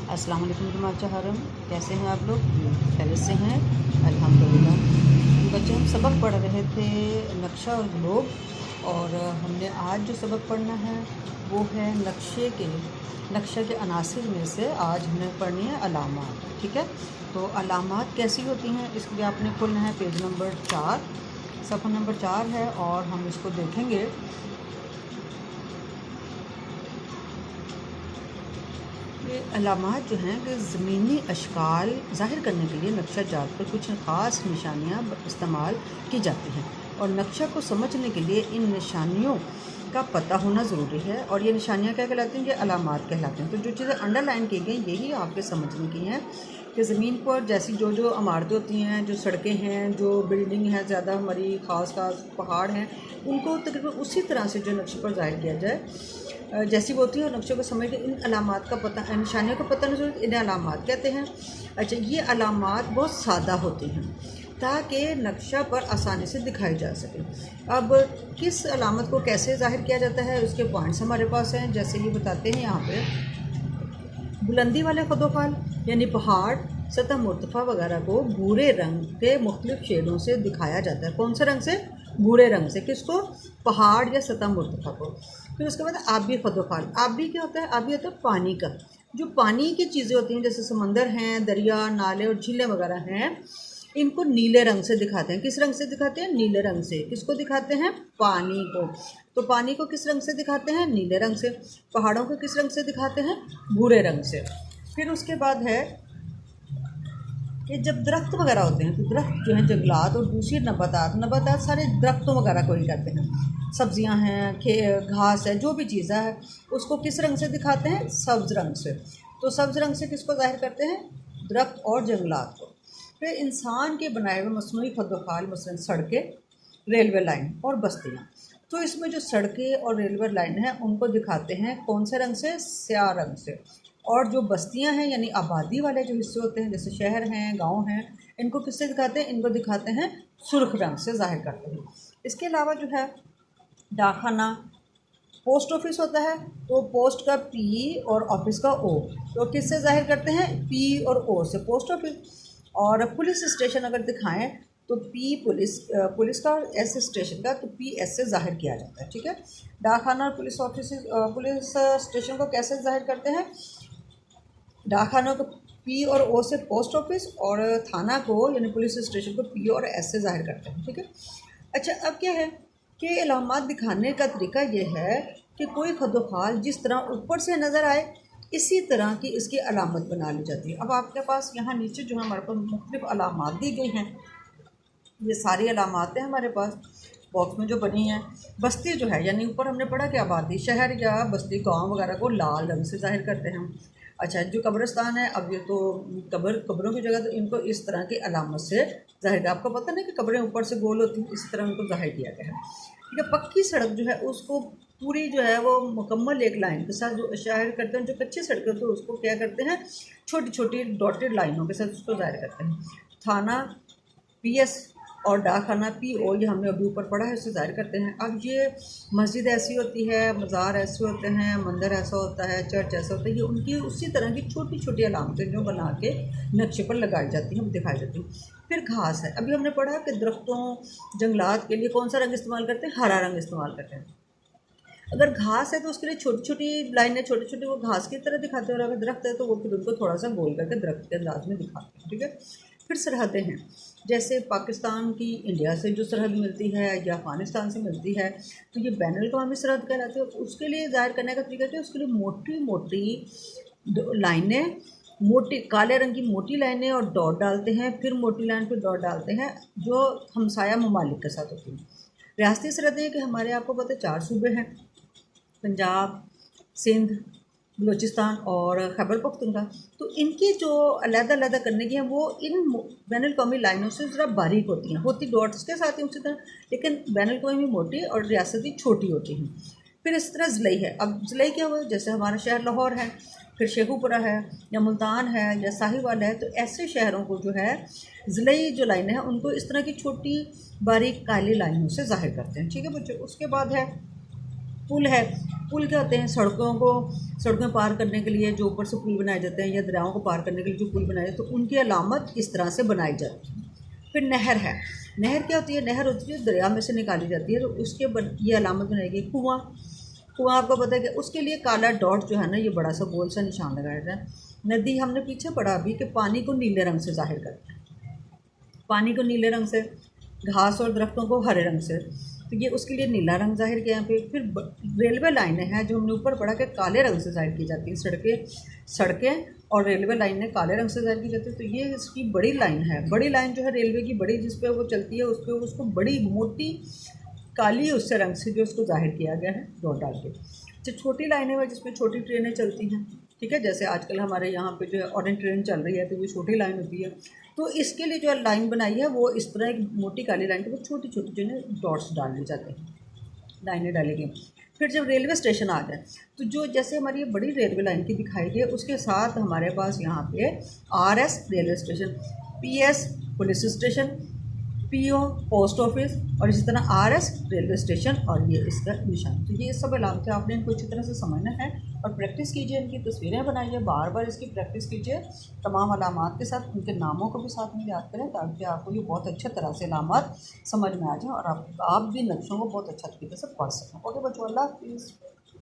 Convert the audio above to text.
अस्सलाम वालेकुम जमात हरम, कैसे हैं आप लोग? खैरियत से हैं? अल्हम्दुलिल्लाह। बच्चे, हम सबक पढ़ रहे थे नक्शा और ग्लोब, और हमने आज जो सबक पढ़ना है वो है नक्शे के अनासिर में से आज हमें पढ़नी है अलामात। ठीक है, तो अलामात कैसी होती हैं इसके लिए आपने खोलना है पेज नंबर 4, सफ़ा नंबर 4 है, और हम इसको देखेंगे। ये अलामात जो हैं कि ज़मीनी अशकाल ज़ाहिर करने के लिए नक्शा जात पर कुछ ख़ास निशानियाँ इस्तेमाल की जाती हैं, और नक्शा को समझने के लिए इन निशानियों का पता होना ज़रूरी है। और ये निशानियाँ क्या कहलाती हैं? ये अलामात कहलाते हैं। तो जो चीज़ें अंडरलाइन की गई यही आपके समझने की हैं कि ज़मीन पर जैसी जो जो इमारतें होती हैं, जो सड़कें हैं, जो बिल्डिंग है ज़्यादा हमारी ख़ास पहाड़ हैं, उनको तकरीबन उसी तरह से जो नक्शे पर ज़ाहिर किया जाए जैसी वो होती है। और नक्शे को समझ के इन अलामात का पता, निशानियों का पता नहीं, इन्हें अलामात कहते हैं। अच्छा, ये अलामात बहुत सादा होती हैं ताकि नक्शा पर आसानी से दिखाई जा सके। अब किस अलामत को कैसे ज़ाहिर किया जाता है उसके पॉइंट्स हमारे पास हैं। जैसे ये बताते हैं यहाँ पे, बुलंदी वाले खदोखाल यानी पहाड़, सतह मुर्तफ़ा वगैरह को भूरे रंग के मुख्तलिफ शेडों से दिखाया जाता है। कौन से रंग से? भूरे रंग से। किसको? पहाड़ या सतह मुर्तफ़ा को। फिर उसके बाद आबी खदोखाल। आबी क्या होता है? आबी होता है पानी का। जो पानी की चीज़ें होती हैं जैसे समंदर हैं, दरिया, नाले और झीलें वगैरह हैं, इनको नीले रंग से दिखाते हैं। किस रंग से दिखाते हैं? नीले रंग से। किसको दिखाते हैं? पानी को। तो पानी को किस रंग से दिखाते हैं? नीले रंग से। पहाड़ों को किस रंग से दिखाते हैं? भूरे रंग से। फिर उसके बाद है कि जब दरख्त वगैरह होते हैं, तो दरख्त जो हैं जंगलात और दूसरी नबातात सारे दरख्तों वगैरह को ही कहते हैं। सब्जियां हैं, घास है, जो भी चीज़ है उसको किस रंग से दिखाते हैं? सब्ज़ रंग से। तो सब्ज़ रंग से किसको ज़ाहिर करते हैं? दरख्त और जंगलात को। फिर इंसान के बनाए हुए मसनूई खदोखाल, मसलन सड़कें, रेलवे लाइन और बस्तियाँ। तो इसमें जो सड़कें और रेलवे लाइन हैं उनको दिखाते हैं कौन से रंग से? स्याह रंग से। और जो बस्तियां हैं यानी आबादी वाले जो हिस्से होते हैं जैसे शहर हैं, गांव हैं, इनको किससे दिखाते हैं? इनको दिखाते हैं सुर्ख रंग से, ज़ाहिर करते हैं। इसके अलावा जो है डाकखाना, पोस्ट ऑफिस होता है, तो पोस्ट का पी और ऑफिस का ओ, तो किससे ज़ाहिर करते हैं? पी और ओ से, पोस्ट ऑफिस। और पुलिस स्टेशन अगर दिखाएं तो पी पुलिस का, एस स्टेशन का, तो पी एस से ज़ाहिर किया जाता है। ठीक है, डाकखाना और पुलिस स्टेशन को कैसे ज़ाहिर करते हैं? डाकखानों को पी और ओ से पोस्ट ऑफिस, और थाना को यानी पुलिस स्टेशन को पी और एस से ज़ाहिर करते हैं। ठीक है। अच्छा, अब क्या है कि इलामात दिखाने का तरीका ये है कि कोई खदोखाल जिस तरह ऊपर से नज़र आए इसी तरह की इसकी अलामत बना ली जाती है। अब आपके पास यहाँ नीचे जो है हमारे पास मुख्तलिफ अलामात दी गई हैं, ये सारी अलामात हैं हमारे पास बॉक्स में जो बनी हैं। बस्ती जो है यानी ऊपर हमने पढ़ा कि आबादी, शहर या बस्ती, गांव वगैरह को लाल रंग से ज़ाहिर करते हैं हम। अच्छा, जो कब्रिस्तान है, अब ये तो कब्रों की जगह, तो इनको इस तरह की अलामत से ज़ाहिर किया। आपको पता नहीं कि कब्रें ऊपर से गोल होती हैं, इस तरह उनको ज़ाहिर किया गया है। ठीक है। पक्की सड़क जो है उसको पूरी जो है वो मुकम्मल एक लाइन के साथ जो ज़ाहिर करते हैं। जो कच्ची सड़कें होती है उसको क्या करते हैं? छोटी छोटी डॉटेड लाइनों के साथ उसको ज़ाहिर करते हैं। थाना पीएस और डाकखाना पीओ, ये हमने अभी ऊपर पढ़ा है, इससे ज़ाहिर करते हैं। अब ये मस्जिद ऐसी होती है, मज़ार ऐसे होते हैं, मंदिर ऐसा होता है, चर्च ऐसा होता है, ये उनकी उसी तरह की छोटी छोटी अलामतें जो बना के नक्शे पर लगाई जाती हैं, दिखाई जाती हैं। फिर घास है, अभी हमने पढ़ा कि दरख्तों, जंगलात के लिए कौन सा रंग इस्तेमाल करते हैं? हरा रंग इस्तेमाल करते हैं। अगर घास है तो उसके लिए छोटी छोटी लाइनें, छोटी छोटी, वो घास की तरह दिखाते हैं। और अगर दरख्त है तो वो फिर उनको थोड़ा सा गोल करके दरख्त के अंदाज में दिखाते हैं। ठीक है। फिर सरहदें हैं, जैसे पाकिस्तान की इंडिया से जो सरहद मिलती है या अफ़गानिस्तान से मिलती है, तो ये बैनुल अक़वामी सरहद कहलाती है। उसके लिए ज़ाहिर करने का तरीका क्या है? उसके लिए मोटी मोटी लाइनें, मोटी काले रंग की मोटी लाइनें और डॉट डालते हैं, फिर मोटी लाइन पर डॉट डालते हैं, जो हमसाया ममालिक के साथ होती हैं। रियासती सरहदें कि हमारे, आपको पता है, 4 सूबे हैं, पंजाब, सिंध, बलूचिस्तान और खैबर पख्तूनख्वा। तो इनकी जो अलग-अलग करने की हैं वो इन बैनुल-अक़वामी लाइनों से ज़रा बारीक होती हैं, होती डॉट्स के साथ ही उसी तरह, लेकिन बैनुल-अक़वामी मोटी और रियासती छोटी होती हैं। फिर इस तरह ज़िले है। अब ज़िले क्या हुआ? जैसे हमारा शहर लाहौर है, फिर शेखुपुरा है, या मुल्तान है, या साहिवाल है, तो ऐसे शहरों को जो है ज़िले जो लाइनें हैं उनको इस तरह की छोटी बारीक काली लाइनों से ज़ाहिर करते हैं। ठीक है बच्चों। उसके बाद है पुल है, पुल क्या होते हैं, सड़कें पार करने के लिए जो ऊपर से पुल बनाए जाते हैं या दरियाओं को पार करने के लिए जो पुल बनाए जाते हैं, तो उनकी अलामत इस तरह से बनाई जाती है। फिर नहर है, नहर क्या होती है, नहर होती है दरिया में से निकाली जाती है, तो उसके ये अलामत बनाएगी। कुआँ, कुआँ आपको पता है कि उसके लिए काला डॉट जो है ना, ये बड़ा सा गोल सा निशान लगाया जाए। नदी हमने पीछे पढ़ा अभी कि पानी को नीले रंग से जाहिर करते हैं, पानी को नीले रंग से, घास और दरख्तों को हरे रंग से, तो ये उसके लिए नीला रंग जाहिर किया यहाँ पे। फिर रेलवे लाइनें हैं जो हमने ऊपर पढ़ा कि काले रंग से जाहिर की जाती हैं, सड़कें और रेलवे लाइनें काले रंग से जाहिर की जाती है। तो ये इसकी बड़ी लाइन है, बड़ी लाइन जो है रेलवे की बड़ी, जिस पे वो चलती है, उस पर उसको बड़ी मोटी काली उससे रंग से जो उसको जाहिर किया गया है डॉट डाल के। जो छोटी लाइनें हैं जिसमें छोटी ट्रेनें चलती हैं, ठीक है, जैसे आजकल हमारे यहाँ पे जो है ऑरेंज ट्रेन चल रही है, तो ये छोटी लाइन होती है। तो इसके लिए जो लाइन बनाई है वो इस तरह एक मोटी काली लाइन के ऊपर छोटी छोटी जो है डॉट्स डाल दिए जाते हैं, लाइनें डाली गई। फिर जब रेलवे स्टेशन आ जाए, तो जो जैसे हमारी ये बड़ी रेलवे लाइन की दिखाई गई है, उसके साथ हमारे पास यहाँ पे RS railway station, PS police station, PO post office, और इसी तरह RS रेलवे स्टेशन, और ये इसका निशान। तो ये सब अलामतें आपने इनको अच्छी तरह से समझना है और प्रैक्टिस कीजिए, इनकी तस्वीरें बनाइए, बार बार इसकी प्रैक्टिस कीजिए तमाम अलामात के साथ, उनके नामों को भी साथ में याद करें, ताकि आपको ये बहुत अच्छे तरह से अलामात समझ में आ जाए और आप भी नक्शों को बहुत अच्छा तरीके से पढ़ सकें। ओके बच्चों, अल्लाह हाफिज़।